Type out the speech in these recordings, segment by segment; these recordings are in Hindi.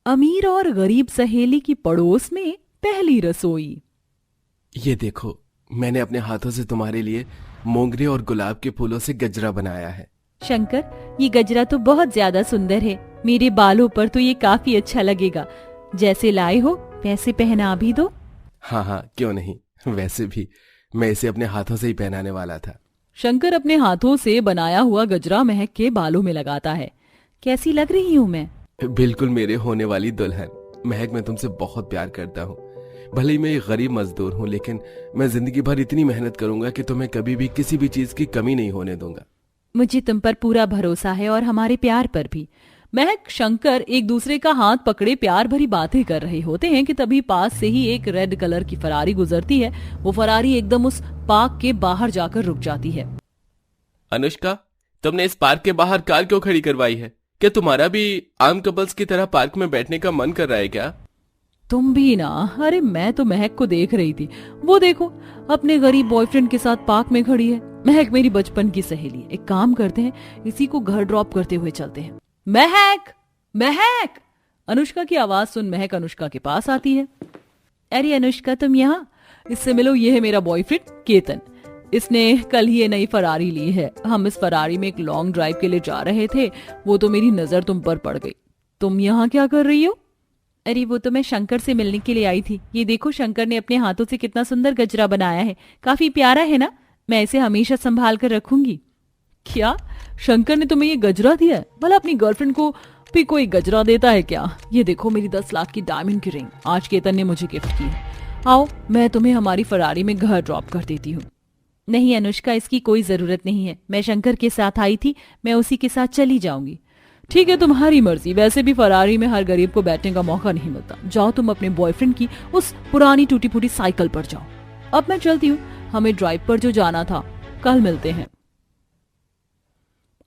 अमीर और गरीब सहेली की पड़ोस में पहली रसोई। ये देखो, मैंने अपने हाथों से तुम्हारे लिए मोंगरे और गुलाब के फूलों से गजरा बनाया है। शंकर, ये गजरा तो बहुत ज्यादा सुंदर है। मेरे बालों पर तो ये काफी अच्छा लगेगा। जैसे लाए हो वैसे पहना भी दो। हाँ हाँ, क्यों नहीं। वैसे भी मैं इसे अपने हाथों से ही पहनाने वाला था। शंकर अपने हाथों से बनाया हुआ गजरा महक के बालों में लगाता है। कैसी लग रही हूँ मैं? बिल्कुल मेरे होने वाली दुल्हन। महक, मैं तुमसे बहुत प्यार करता हूँ। भले ही मैं एक गरीब मजदूर हूँ, लेकिन मैं जिंदगी भर इतनी मेहनत करूंगा कि तुम्हें कभी भी किसी भी चीज की कमी नहीं होने दूंगा। मुझे तुम पर पूरा भरोसा है और हमारे प्यार पर भी। महक शंकर एक दूसरे का हाथ पकड़े प्यार भरी बातें कर रहे होते हैं कि तभी पास से ही एक रेड कलर की फरारी गुजरती है। वो फरारी एकदम उस पार्क के बाहर जाकर रुक जाती है। अनुष्का, तुमने इस पार्क के बाहर कार क्यों खड़ी करवाई है? क्या तुम्हारा भी आम कपल्स की तरह पार्क में बैठने का मन कर रहा है क्या? तुम भी ना। अरे मैं तो महक को देख रही थी। वो देखो, अपने गरीब बॉयफ्रेंड के साथ पार्क में खड़ी है। महक मेरी बचपन की सहेली है। एक काम करते हैं, इसी को घर ड्रॉप करते हुए चलते हैं। महक, महक! अनुष्का की आवाज सुन महक अनुष्का के पास आती है। अरे अनुष्का, तुम यहाँ? इससे मिलो, ये है मेरा बॉयफ्रेंड केतन। इसने कल ही ये नई फरारी ली है। हम इस फरारी में एक लॉन्ग ड्राइव के लिए जा रहे थे। वो तो मेरी नजर तुम पर पड़ गई। तुम यहाँ क्या कर रही हो? अरे वो तो मैं शंकर से मिलने के लिए आई थी। ये देखो, शंकर ने अपने हाथों से कितना सुंदर गजरा बनाया है। काफी प्यारा है ना? मैं इसे हमेशा संभाल कर रखूंगी। क्या? शंकर ने तुम्हें ये गजरा दिया है? भला अपनी गर्लफ्रेंड को भी कोई गजरा देता है क्या? ये देखो, मेरी 10 लाख की डायमंड की रिंग आज केतन ने मुझे गिफ्ट की है। आओ, मैं तुम्हें हमारी फरारी में घर ड्रॉप कर देती हूँ। नहीं अनुष्का, इसकी कोई जरूरत नहीं है। मैं शंकर के साथ आई थी, मैं उसी के साथ चली जाऊंगी। ठीक है, तुम्हारी मर्जी। वैसे भी फरारी में हर गरीब को बैठने का मौका नहीं मिलता। जाओ, तुम अपने बॉयफ्रेंड की उस पुरानी टूटी फूटी साइकिल पर जाओ। अब मैं चलती हूँ, हमें ड्राइव पर जो जाना था। कल मिलते हैं।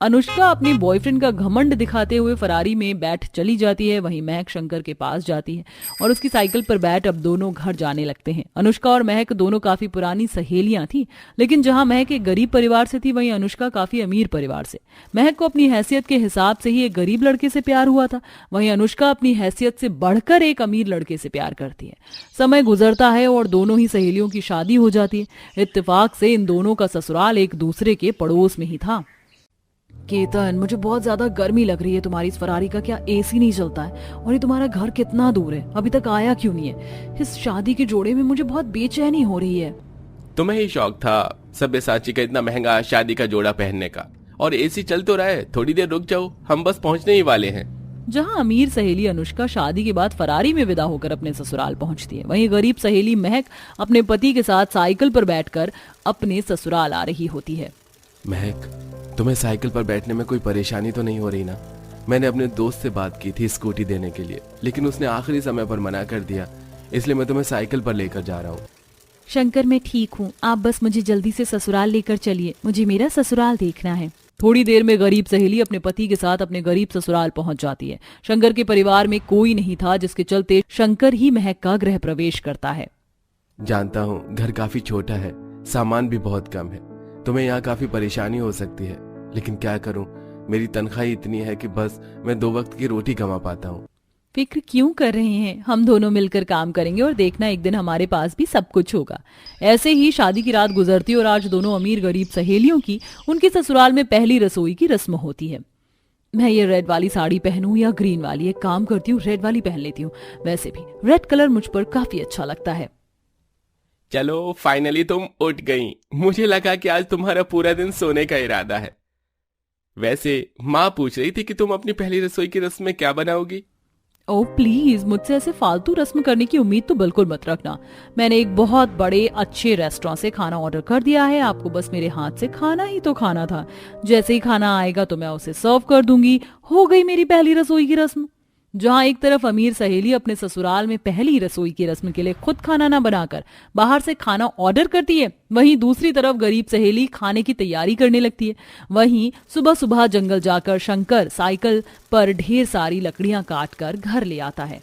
अनुष्का अपने बॉयफ्रेंड का घमंड दिखाते हुए फरारी में बैठ चली जाती है। वहीं महक शंकर के पास जाती है और उसकी साइकिल पर बैठ अब दोनों घर जाने लगते हैं। अनुष्का और महक दोनों काफी पुरानी सहेलियां थी, लेकिन जहां महक एक गरीब परिवार से थी, वहीं अनुष्का काफी अमीर परिवार से। महक को अपनी हैसियत के हिसाब से ही एक गरीब लड़के से प्यार हुआ था, वहीं अनुष्का अपनी हैसियत से बढ़कर एक अमीर लड़के से प्यार करती है। समय गुजरता है और दोनों ही सहेलियों की शादी हो जाती है। इत्तेफाक से इन दोनों का ससुराल एक दूसरे के पड़ोस में ही था। केतन, मुझे बहुत ज्यादा गर्मी लग रही है। तुम्हारी इस फरारी का क्या एसी नहीं चलता है? और ये तुम्हारा घर कितना दूर है, अभी तक आया क्यों नहीं है? इस शादी के जोड़े में मुझे बहुत बेचैनी हो रही है। तुम्हें ही शौक था सब्यसाची का इतना महंगा शादी का जोड़ा पहनने का, और एसी चल तो रहा है। थोड़ी देर रुक जाओ, हम बस पहुंचने ही वाले हैं। जहां अमीर सहेली अनुष्का शादी के बाद फरारी में विदा होकर अपने ससुराल पहुंचती है, वहीं गरीब सहेली महक अपने पति के साथ साइकिल पर बैठकर अपने ससुराल आ रही होती है। महक, तुम्हें साइकिल पर बैठने में कोई परेशानी तो नहीं हो रही ना? मैंने अपने दोस्त से बात की थी स्कूटी देने के लिए, लेकिन उसने आखिरी समय पर मना कर दिया। इसलिए मैं तुम्हें साइकिल पर लेकर जा रहा हूँ। शंकर, मैं ठीक हूँ। आप बस मुझे जल्दी से ससुराल लेकर चलिए। मुझे मेरा ससुराल देखना है। थोड़ी देर में गरीब सहेली अपने पति के साथ अपने गरीब ससुराल पहुंच जाती है। शंकर के परिवार में कोई नहीं था, जिसके चलते शंकर ही महक का गृह प्रवेश करता है। जानता हूँ घर काफी छोटा है, सामान भी बहुत कम है, तुम्हें यहाँ काफी परेशानी हो सकती है, लेकिन क्या करूँ, मेरी तनख्वाह इतनी है कि बस मैं 2 वक्त की रोटी कमा पाता हूँ। फिक्र क्यों कर रहे हैं? हम दोनों मिलकर काम करेंगे और देखना, एक दिन हमारे पास भी सब कुछ होगा। ऐसे ही शादी की रात गुजरती और आज दोनों अमीर गरीब सहेलियों की उनके ससुराल में पहली रसोई की रस्म होती है। मैं ये रेड वाली साड़ी पहनूं या ग्रीन वाली? एक काम करती हूँ, रेड वाली पहन लेती हूँ। वैसे भी रेड कलर मुझ पर काफी अच्छा लगता है। चलो, फाइनली तुम उठ गई। मुझे लगा कि आज तुम्हारा पूरा दिन सोने का इरादा है। वैसे माँ पूछ रही थी कि तुम अपनी पहली रसोई की रस्म में क्या बनाओगी। ओह प्लीज, मुझसे ऐसे फालतू रस्म करने की उम्मीद तो बिल्कुल मत रखना। मैंने एक बहुत बड़े अच्छे रेस्टोरेंट से खाना ऑर्डर कर दिया है। आपको बस मेरे हाथ से खाना ही तो खाना था। जैसे ही खाना आएगा तो मैं उसे सर्व कर दूंगी। हो गई मेरी पहली रसोई की रस्म। जहां एक तरफ अमीर सहेली अपने ससुराल में पहली रसोई की रस्म के लिए खुद खाना ना बनाकर बाहर से खाना ऑर्डर करती है, वहीं दूसरी तरफ गरीब सहेली खाने की तैयारी करने लगती है। वहीं सुबह सुबह जंगल जाकर शंकर साइकिल पर ढेर सारी लकड़ियां काट कर घर ले आता है।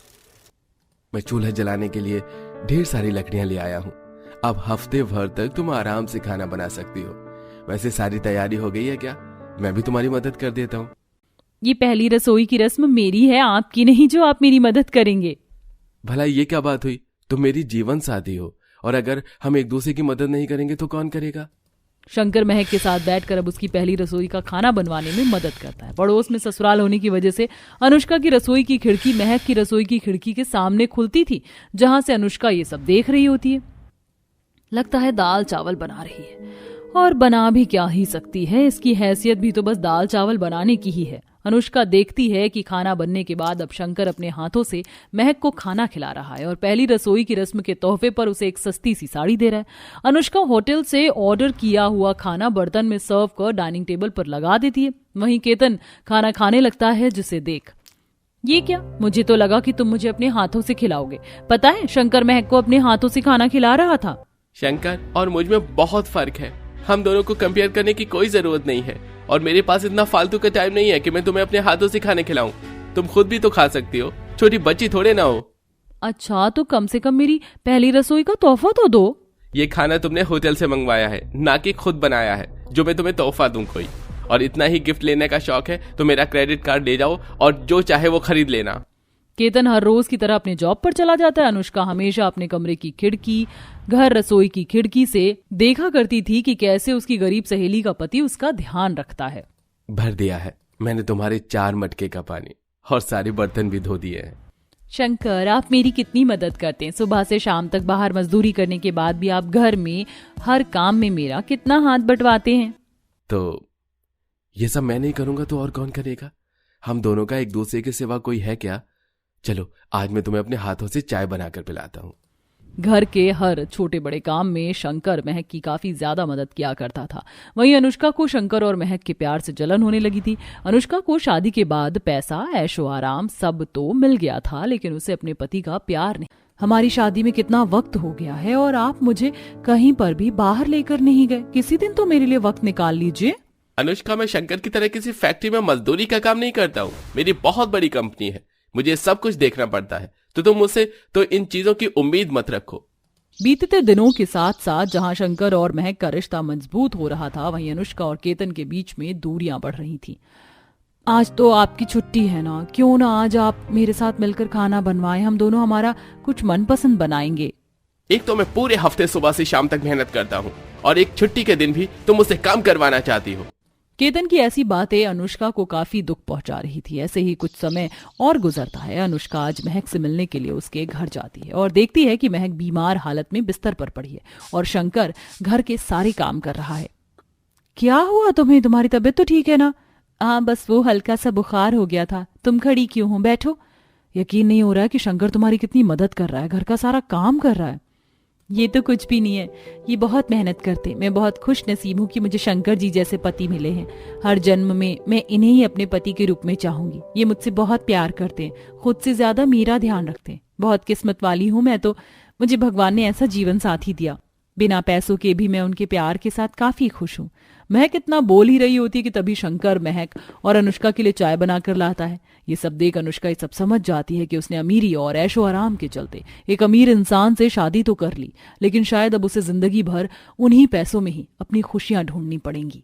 मैं चूल्हा जलाने के लिए ढेर सारी लकड़ियां ले आया हूँ। अब हफ्ते भर तक तुम आराम से खाना बना सकती हो। वैसे सारी तैयारी हो गई है क्या? मैं भी तुम्हारी मदद कर देता हूँ। ये पहली रसोई की रस्म मेरी है, आपकी नहीं, जो आप मेरी मदद करेंगे। भला ये क्या बात हुई? तुम मेरी जीवन साथी हो, और अगर हम एक दूसरे की मदद नहीं करेंगे तो कौन करेगा? शंकर महक के साथ बैठकर अब उसकी पहली रसोई का खाना बनवाने में मदद करता है। पड़ोस में ससुराल होने की वजह से अनुष्का की रसोई की खिड़की महक की रसोई की खिड़की के सामने खुलती थी, जहां से अनुष्का ये सब देख रही होती है। लगता है दाल चावल बना रही है, और बना भी क्या ही सकती है, इसकी हैसियत भी तो बस दाल चावल बनाने की ही है। अनुष्का देखती है कि खाना बनने के बाद अब शंकर अपने हाथों से महक को खाना खिला रहा है और पहली रसोई की रस्म के तोहफे पर उसे एक सस्ती सी साड़ी दे रहा है। अनुष्का होटल से ऑर्डर किया हुआ खाना बर्तन में सर्व कर डाइनिंग टेबल पर लगा देती है। वहीं केतन खाना खाने लगता है, जिसे देख, ये क्या, मुझे तो लगा कि तुम मुझे अपने हाथों से खिलाओगे। पता है, शंकर महक को अपने हाथों से खाना खिला रहा था। शंकर और मुझ में बहुत फर्क है, हम दोनों को कंपेयर करने की कोई जरूरत नहीं है, और मेरे पास इतना फालतू का टाइम नहीं है कि मैं तुम्हें अपने हाथों से खाने खिलाऊं। तुम खुद भी तो खा सकती हो, छोटी बच्ची थोड़े ना हो। अच्छा, तो कम से कम मेरी पहली रसोई का तोहफा तो दो। ये खाना तुमने होटल से मंगवाया है, ना कि खुद बनाया है, जो मैं तुम्हें तोहफा दूं कोई। और इतना ही गिफ्ट लेने का शौक है तो मेरा क्रेडिट कार्ड ले जाओ और जो चाहे वो खरीद लेना। केतन हर रोज की तरह अपने जॉब पर चला जाता है। अनुष्का हमेशा अपने कमरे की खिड़की, घर रसोई की खिड़की से देखा करती थी कि कैसे उसकी गरीब सहेली का पति उसका ध्यान रखता है। भर दिया है मैंने तुम्हारे 4 मटके का पानी, और सारे बर्तन भी धो दिए हैं। शंकर, आप मेरी कितनी मदद करते हैं। सुबह से शाम तक बाहर मजदूरी करने के बाद भी आप घर में हर काम में मेरा कितना हाथ बंटवाते हैं। तो ये सब मैं नहीं करूंगा तो और कौन करेगा? हम दोनों का एक दूसरे के सिवा कोई है क्या? चलो, आज मैं तुम्हें अपने हाथों से चाय बनाकर पिलाता हूँ। घर के हर छोटे बड़े काम में शंकर महक की काफी ज्यादा मदद किया करता था। वहीं अनुष्का को शंकर और महक के प्यार से जलन होने लगी थी। अनुष्का को शादी के बाद पैसा, ऐशो आराम सब तो मिल गया था, लेकिन उसे अपने पति का प्यार नहीं। हमारी शादी में कितना वक्त हो गया है और आप मुझे कहीं पर भी बाहर लेकर नहीं गए। किसी दिन तो मेरे लिए वक्त निकाल लीजिए। अनुष्का, मैं शंकर की तरह किसी फैक्ट्री में मजदूरी का काम नहीं करता हूँ। मेरी बहुत बड़ी कंपनी है, मुझे सब कुछ देखना पड़ता है, तो तुम मुझसे तो इन चीजों की उम्मीद मत रखो। बीतते दिनों के साथ साथ जहां शंकर और महक का रिश्ता मजबूत हो रहा था, वहीं अनुष्का और केतन के बीच में दूरियां बढ़ रही थी। आज तो आपकी छुट्टी है ना, क्यों ना आज आप मेरे साथ मिलकर खाना बनवाएं, हम दोनों हमारा कुछ मनपसंद बनाएंगे। एक तो मैं पूरे हफ्ते सुबह से शाम तक मेहनत करता हूँ, और एक छुट्टी के दिन भी तुम मुझसे काम करवाना चाहती हो। केतन की ऐसी बातें अनुष्का को काफी दुख पहुंचा रही थी। ऐसे ही कुछ समय और गुजरता है। अनुष्का आज महक से मिलने के लिए उसके घर जाती है और देखती है कि महक बीमार हालत में बिस्तर पर पड़ी है और शंकर घर के सारे काम कर रहा है। क्या हुआ तुम्हें? तुम्हारी तबीयत तो ठीक है ना? हाँ, बस वो हल्का सा बुखार हो गया था। तुम खड़ी क्यों हो? बैठो। यकीन नहीं हो रहा है कि शंकर तुम्हारी कितनी मदद कर रहा है, घर का सारा काम कर रहा है। ये तो कुछ भी नहीं है, ये बहुत मेहनत करते। मैं बहुत खुश नसीब हूँ कि मुझे शंकर जी जैसे पति मिले हैं। हर जन्म में मैं इन्हें ही अपने पति के रूप में चाहूंगी। ये मुझसे बहुत प्यार करते हैं, खुद से ज्यादा मेरा ध्यान रखते हैं। बहुत किस्मत वाली हूँ मैं तो, मुझे भगवान ने ऐसा जीवन साथी दिया। बिना पैसों के भी मैं उनके प्यार के साथ काफी खुश हूँ। महक इतना बोल ही रही होती कि तभी शंकर महक और अनुष्का के लिए चाय बनाकर लाता है। ये सब देख अनुष्का ये सब समझ जाती है कि उसने अमीरी और ऐशो आराम के चलते एक अमीर इंसान से शादी तो कर ली, लेकिन शायद अब उसे जिंदगी भर उन्हीं पैसों में ही अपनी खुशियां ढूंढनी पड़ेंगी।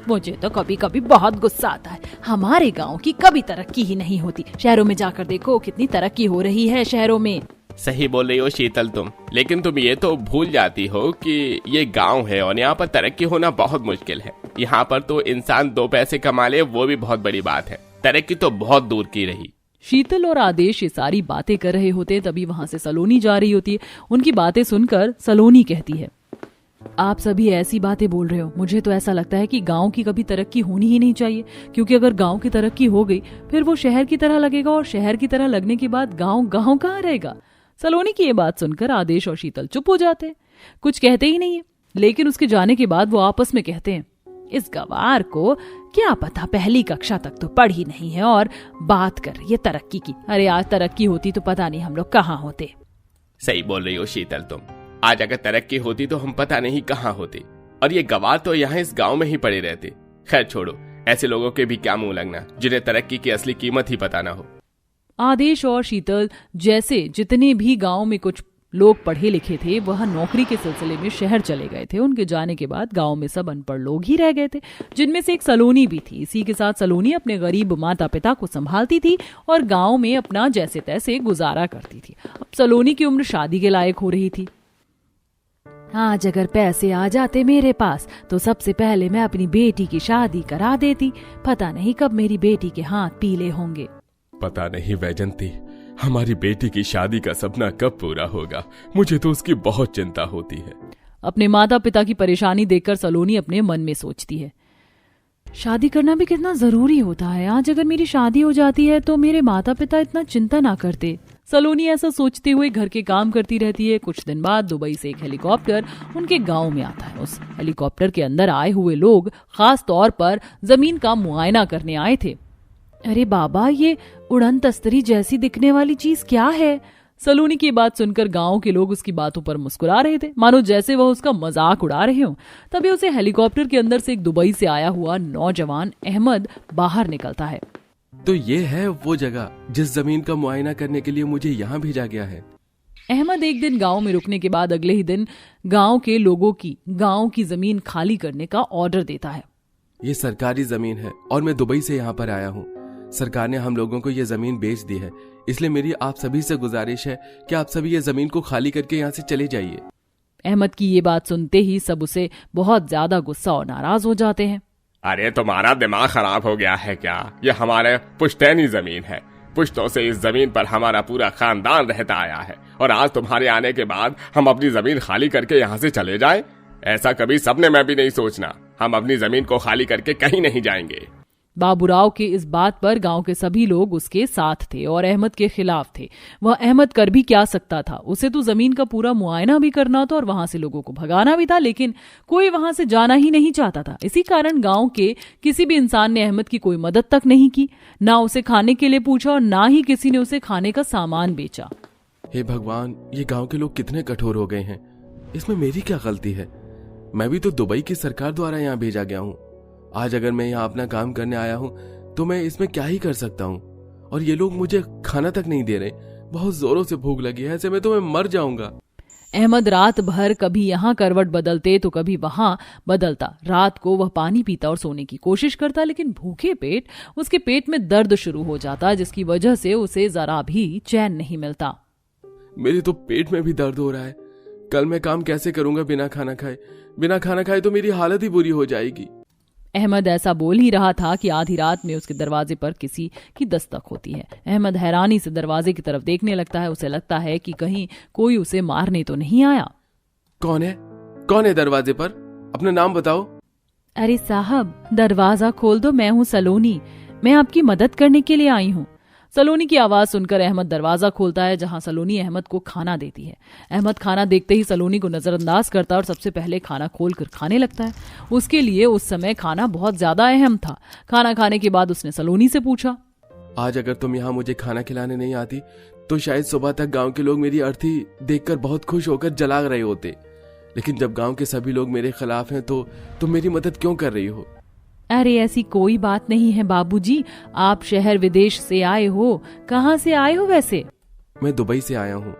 मुझे तो कभी कभी बहुत गुस्सा आता है। हमारे गांव की कभी तरक्की ही नहीं होती। शहरों में जाकर देखो कितनी तरक्की हो रही है शहरों में। सही बोल रही हो शीतल तुम, लेकिन तुम ये तो भूल जाती हो कि ये गांव है और यहाँ पर तरक्की होना बहुत मुश्किल है। यहाँ पर तो इंसान 2 पैसे कमा ले वो भी बहुत बड़ी बात है, तरक्की तो बहुत दूर की रही। शीतल और आदेश ये सारी बातें कर रहे होते तभी वहां से सलोनी जा रही होती है। उनकी बातें सुनकर सलोनी कहती है, आप सभी ऐसी बातें बोल रहे हो, मुझे तो ऐसा लगता है कि गांव की कभी तरक्की होनी ही नहीं चाहिए, क्योंकि अगर गांव की तरक्की हो गई फिर वो शहर की तरह लगेगा और शहर की तरह लगने के बाद गांव गांव कहाँ रहेगा। सलोनी की ये बात सुनकर आदेश और शीतल चुप हो जाते हैं, कुछ कहते ही नहीं है। लेकिन उसके जाने के बाद वो आपस में कहते हैं, इस गवार को क्या पता, पहली कक्षा तक तो पढ़ी नहीं है और बात कर रही है तरक्की की। अरे आज तरक्की होती तो पता नहीं हम लोग कहाँ होते। सही बोल रही हो शीतल तुम, आज अगर तरक्की होती तो हम पता नहीं कहाँ होते, और ये गवार तो यहाँ इस गांव में ही पड़े रहते। खैर छोड़ो, ऐसे लोगों के भी क्या मुंह लगना जिन्हें तरक्की की असली कीमत ही पता ना हो। आदेश और शीतल जैसे जितने भी गांव में कुछ लोग पढ़े लिखे थे, वह नौकरी के सिलसिले में शहर चले गए थे। उनके जाने के बाद गांव में सब अनपढ़ लोग ही रह गए थे, जिनमें से एक सलोनी भी थी। इसी के साथ सलोनी अपने गरीब माता पिता को संभालती थी और गांव में अपना जैसे तैसे गुजारा करती थी। अब सलोनी की उम्र शादी के लायक हो रही थी। आज अगर पैसे आ जाते मेरे पास तो सबसे पहले मैं अपनी बेटी की शादी करा देती। पता नहीं कब मेरी बेटी के हाथ पीले होंगे। पता नहीं वैजंती, हमारी बेटी की शादी का सपना कब पूरा होगा। मुझे तो उसकी बहुत चिंता होती है। अपने माता पिता की परेशानी देखकर सलोनी अपने मन में सोचती है, शादी करना भी कितना जरूरी होता है। आज अगर मेरी शादी हो जाती है तो मेरे माता पिता इतना चिंता ना करते। सलोनी ऐसा सोचते हुए घर के काम करती रहती है। कुछ दिन बाद दुबई से एक हेलीकॉप्टर उनके गांव में आता है। उस हेलीकॉप्टर के अंदर आए हुए लोग खास तौर पर जमीन का मुआयना करने आए थे। अरे बाबा, ये उड़न तस्तरी जैसी दिखने वाली चीज क्या है? सलोनी की बात सुनकर गांव के लोग उसकी बातों पर मुस्कुरा रहे थे, मानो जैसे वह उसका मजाक उड़ा रहे हों। तभी उसे हेलीकॉप्टर के अंदर से एक दुबई से आया हुआ नौजवान अहमद बाहर निकलता है। तो ये है वो जगह जिस जमीन का मुआयना करने के लिए मुझे यहाँ भेजा गया है। अहमद एक दिन गांव में रुकने के बाद अगले ही दिन गांव के लोगों की गांव की जमीन खाली करने का ऑर्डर देता है। ये सरकारी जमीन है और मैं दुबई से यहाँ पर आया हूँ। सरकार ने हम लोगों को ये जमीन बेच दी है, इसलिए मेरी आप सभी से गुजारिश है कि आप सभी ये जमीन को खाली करके यहाँ से चले जाइए। अहमद की ये बात सुनते ही सब उसे बहुत ज्यादा गुस्सा और नाराज हो जाते हैं। अरे तुम्हारा दिमाग खराब हो गया है क्या? ये हमारे पुश्तैनी जमीन है। पुश्तों से इस जमीन पर हमारा पूरा खानदान रहता आया है और आज तुम्हारे आने के बाद हम अपनी जमीन खाली करके यहाँ से चले जाएं? ऐसा कभी सपने में भी नहीं सोचना। हम अपनी जमीन को खाली करके कहीं नहीं जाएंगे। बाबूराव के इस बात पर गांव के सभी लोग उसके साथ थे और अहमद के खिलाफ थे। वह अहमद कर भी क्या सकता था? उसे तो जमीन का पूरा मुआयना भी करना था और वहां से लोगों को भगाना भी था, लेकिन कोई वहां से जाना ही नहीं चाहता था। इसी कारण गांव के किसी भी इंसान ने अहमद की कोई मदद तक नहीं की, ना उसे खाने के लिए पूछा और ना ही किसी ने उसे खाने का सामान बेचा। हे भगवान, ये गांव के लोग कितने कठोर हो गए हैं। इसमें मेरी क्या गलती है? मैं भी तो दुबई की सरकार द्वारा यहाँ भेजा गया हूँ। आज अगर मैं यहाँ अपना काम करने आया हूँ तो मैं इसमें क्या ही कर सकता हूँ। और ये लोग मुझे खाना तक नहीं दे रहे। बहुत जोरों से भूख लगी है, ऐसे में तो मैं मर जाऊंगा। अहमद रात भर कभी यहाँ करवट बदलते तो कभी वहां बदलता। रात को वह पानी पीता और सोने की कोशिश करता, लेकिन भूखे पेट उसके पेट में दर्द शुरू हो जाता, जिसकी वजह से उसे जरा भी चैन नहीं मिलता। मेरे तो पेट में भी दर्द हो रहा है। कल मैं काम कैसे करूंगा बिना खाना खाए? बिना खाना खाए तो मेरी हालत ही बुरी हो जाएगी। अहमद ऐसा बोल ही रहा था कि आधी रात में उसके दरवाजे पर किसी की दस्तक होती है। अहमद हैरानी से दरवाजे की तरफ देखने लगता है। उसे लगता है कि कहीं कोई उसे मारने तो नहीं आया। कौन है? कौन है दरवाजे पर? अपना नाम बताओ। अरे साहब, दरवाजा खोल दो, मैं हूँ सलोनी। मैं आपकी मदद करने के लिए आई हूँ। सलोनी की आवाज सुनकर अहमद दरवाजा खोलता है, जहां सलोनी अहमद को खाना देती है। अहमद खाना देखते ही सलोनी को नजरअंदाज करता है और सबसे पहले खाना खोलकर खाने लगता है। उसके लिए उस समय खाना बहुत ज्यादा अहम था। खाना खाने के बाद उसने सलोनी से पूछा, आज अगर तुम यहाँ मुझे खाना खिलाने नहीं आती तो शायद सुबह तक गांव के लोग मेरी अर्थी देखकर बहुत खुश होकर जला रहे होते, लेकिन जब गांव के सभी लोग मेरे खिलाफ हैं तो तुम मेरी मदद क्यों कर रही हो? अरे ऐसी कोई बात नहीं है बाबूजी, आप शहर विदेश से आए हो। कहाँ से आए हो वैसे? मैं दुबई से आया हूँ।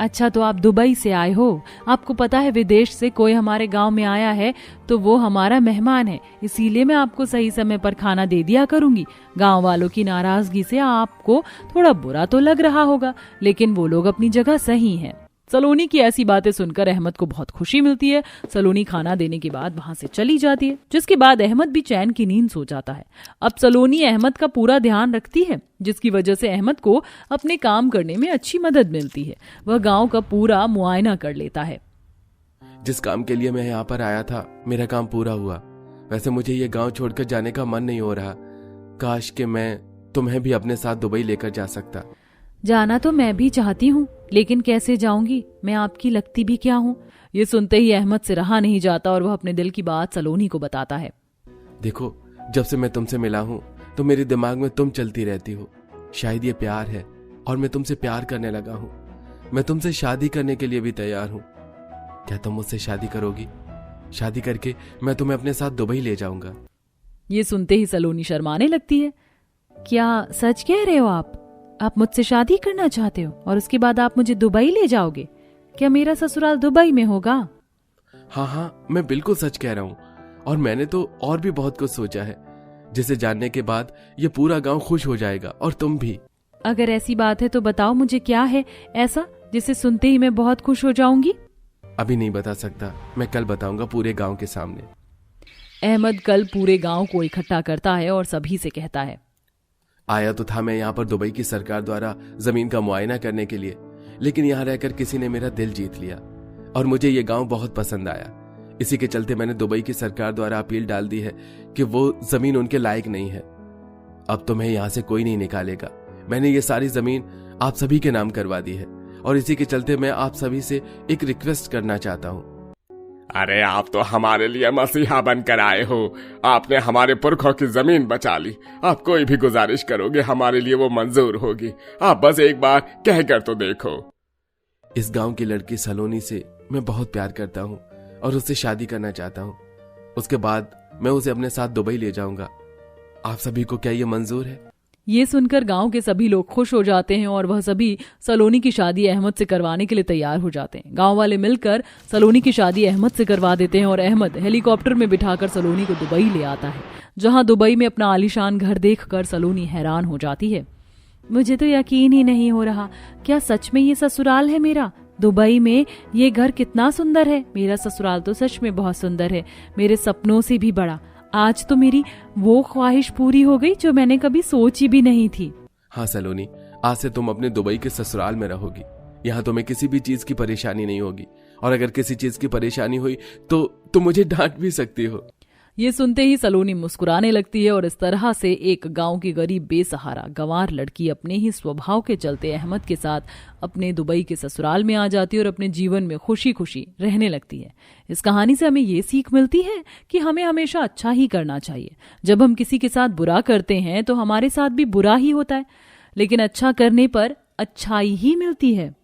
अच्छा, तो आप दुबई से आए हो। आपको पता है विदेश से कोई हमारे गांव में आया है तो वो हमारा मेहमान है, इसीलिए मैं आपको सही समय पर खाना दे दिया करूंगी। गांव वालों की नाराजगी से आपको थोड़ा बुरा तो लग रहा होगा, लेकिन वो लोग अपनी जगह सही हैं। सलोनी की ऐसी बातें सुनकर अहमद को बहुत खुशी मिलती है। सलोनी खाना देने के बाद वहां से चली जाती है, जिसके बाद अहमद भी चैन की नींद सो जाता है। अब सलोनी अहमद का पूरा ध्यान रखती है, जिसकी वजह से अहमद को अपने काम करने में अच्छी मदद मिलती है। वह गांव का पूरा मुआयना कर लेता है। जिस काम के लिए मैं यहाँ पर आया था मेरा काम पूरा हुआ। वैसे मुझे ये गाँव छोड़कर जाने का मन नहीं हो रहा। काश कि मैं तुम्हें भी अपने साथ दुबई लेकर जा सकता। जाना तो मैं भी चाहती हूँ, लेकिन कैसे जाऊंगी? मैं आपकी लगती भी क्या हूँ? ये सुनते ही अहमद से रहा नहीं जाता और वह अपने दिल की बात सलोनी को बताता है। देखो, जब से मैं तुमसे मिला हूँ तो मेरे दिमाग में तुम चलती रहती हो। शायद ये प्यार है और मैं तुमसे प्यार करने लगा हूँ। मैं तुमसे शादी करने के लिए भी तैयार हूँ। क्या तुम मुझसे शादी करोगी? शादी करके मैं तुम्हें अपने साथ दुबई ले जाऊंगा। ये सुनते ही सलोनी शर्माने लगती है। क्या सच कह रहे हो आप मुझसे शादी करना चाहते हो और उसके बाद आप मुझे दुबई ले जाओगे? क्या मेरा ससुराल दुबई में होगा? हाँ हाँ, मैं बिल्कुल सच कह रहा हूँ। और मैंने तो और भी बहुत कुछ सोचा है, जिसे जानने के बाद ये पूरा गांव खुश हो जाएगा, और तुम भी। अगर ऐसी बात है तो बताओ मुझे, क्या है ऐसा जिसे सुनते ही मैं बहुत खुश हो जाऊंगी? अभी नहीं बता सकता, मैं कल बताऊंगा पूरे गांव के सामने। अहमद कल पूरे गांव को इकट्ठा करता है और सभी से कहता है, आया तो था मैं यहाँ पर दुबई की सरकार द्वारा जमीन का मुआयना करने के लिए, लेकिन यहाँ रहकर किसी ने मेरा दिल जीत लिया और मुझे ये गांव बहुत पसंद आया। इसी के चलते मैंने दुबई की सरकार द्वारा अपील डाल दी है कि वो जमीन उनके लायक नहीं है। अब तुम्हें यहाँ से कोई नहीं निकालेगा। मैंने ये सारी जमीन आप सभी के नाम करवा दी है, और इसी के चलते मैं आप सभी से एक रिक्वेस्ट करना चाहता हूँ। अरे आप तो हमारे लिए मसीहा बनकर आए हो। आपने हमारे पुरखों की जमीन बचा ली। आप कोई भी गुजारिश करोगे हमारे लिए वो मंजूर होगी। आप बस एक बार कहकर तो देखो। इस गांव की लड़की सलोनी से मैं बहुत प्यार करता हूँ और उससे शादी करना चाहता हूँ। उसके बाद मैं उसे अपने साथ दुबई ले जाऊंगा। आप सभी को क्या ये मंजूर है? ये सुनकर गांव के सभी लोग खुश हो जाते हैं और वह सभी सलोनी की शादी अहमद से करवाने के लिए तैयार हो जाते हैं। गांव वाले मिलकर सलोनी की शादी अहमद से करवा देते हैं और अहमद हेलीकॉप्टर में बिठाकर सलोनी को दुबई ले आता है, जहां दुबई में अपना आलीशान घर देखकर सलोनी हैरान हो जाती है। मुझे तो यकीन ही नहीं हो रहा, क्या सच में ये ससुराल है मेरा? दुबई में ये घर कितना सुंदर है। मेरा ससुराल तो सच में बहुत सुंदर है, मेरे सपनों से भी बड़ा। आज तो मेरी वो ख्वाहिश पूरी हो गई जो मैंने कभी सोची भी नहीं थी। हाँ सलोनी, आज से तुम अपने दुबई के ससुराल में रहोगी। यहाँ तुम्हें किसी भी चीज की परेशानी नहीं होगी, और अगर किसी चीज की परेशानी हुई तो तुम मुझे डांट भी सकती हो। ये सुनते ही सलोनी मुस्कुराने लगती है और इस तरह से एक गांव की गरीब बेसहारा गंवार लड़की अपने ही स्वभाव के चलते अहमद के साथ अपने दुबई के ससुराल में आ जाती है और अपने जीवन में खुशी खुशी रहने लगती है। इस कहानी से हमें ये सीख मिलती है कि हमें हमेशा अच्छा ही करना चाहिए। जब हम किसी के साथ बुरा करते हैं तो हमारे साथ भी बुरा ही होता है, लेकिन अच्छा करने पर अच्छाई ही मिलती है।